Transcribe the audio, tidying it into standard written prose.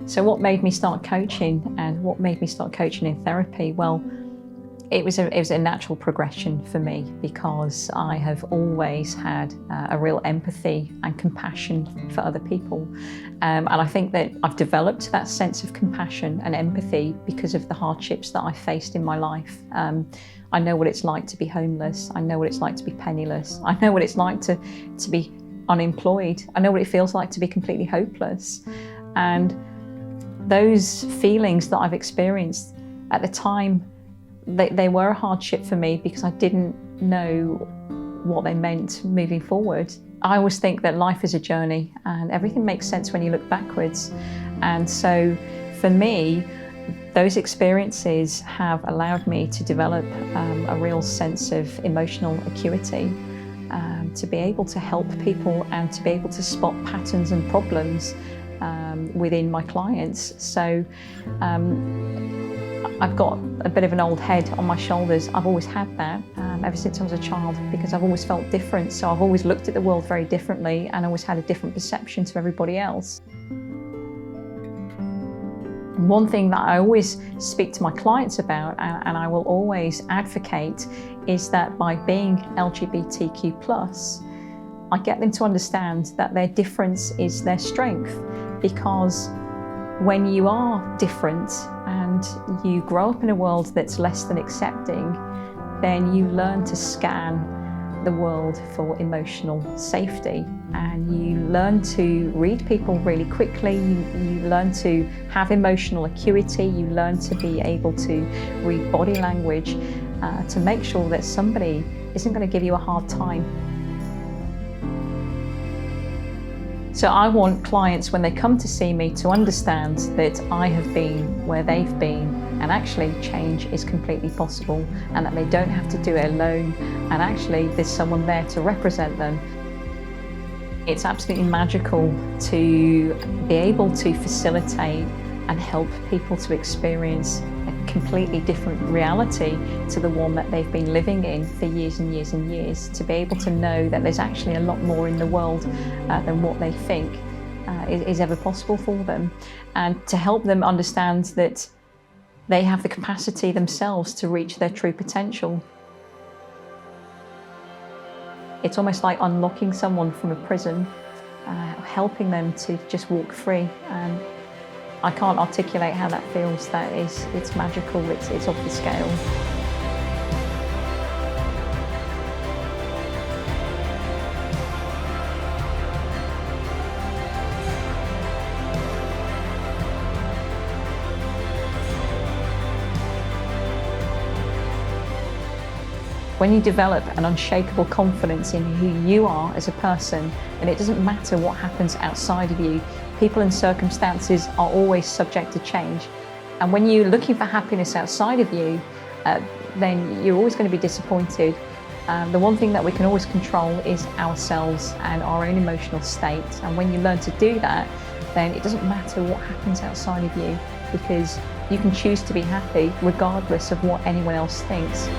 So what made me start coaching and what made me start coaching in therapy? Well, it was a natural progression for me because I have always had a real empathy and compassion for other people. And I think that I've developed that sense of compassion and empathy because of the hardships that I faced in my life. I know what it's like to be homeless. I know what it's like to be penniless. I know what it's like to be unemployed. I know what it feels like to be completely hopeless. And those feelings that I've experienced at the time, they were a hardship for me because I didn't know what they meant moving forward. I always think that life is a journey and everything makes sense when you look backwards. And so for me, those experiences have allowed me to develop a real sense of emotional acuity, to be able to help people and to be able to spot patterns and problems within my clients. So I've got a bit of an old head on my shoulders. I've always had that ever since I was a child because I've always felt different. So I've always looked at the world very differently and always had a different perception to everybody else. One thing that I always speak to my clients about and I will always advocate is that by being LGBTQ+, I get them to understand that their difference is their strength, because when you are different and you grow up in a world that's less than accepting, then you learn to scan the world for emotional safety, and you learn to read people really quickly, you learn to have emotional acuity, you learn to be able to read body language to make sure that somebody isn't going to give you a hard time. So I want clients, when they come to see me, to understand that I have been where they've been, and actually change is completely possible, and that they don't have to do it alone, and actually there's someone there to represent them. It's absolutely magical to be able to facilitate and help people to experience a completely different reality to the one that they've been living in for years and years and years, to be able to know that there's actually a lot more in the world than what they think is ever possible for them, and to help them understand that they have the capacity themselves to reach their true potential. It's almost like unlocking someone from a prison, helping them to just walk free. And I can't articulate how that feels. It's magical, it's off the scale. When you develop an unshakable confidence in who you are as a person, and it doesn't matter what happens outside of you, people and circumstances are always subject to change. And when you're looking for happiness outside of you, then you're always going to be disappointed. The one thing that we can always control is ourselves and our own emotional state. And when you learn to do that, then it doesn't matter what happens outside of you, because you can choose to be happy regardless of what anyone else thinks.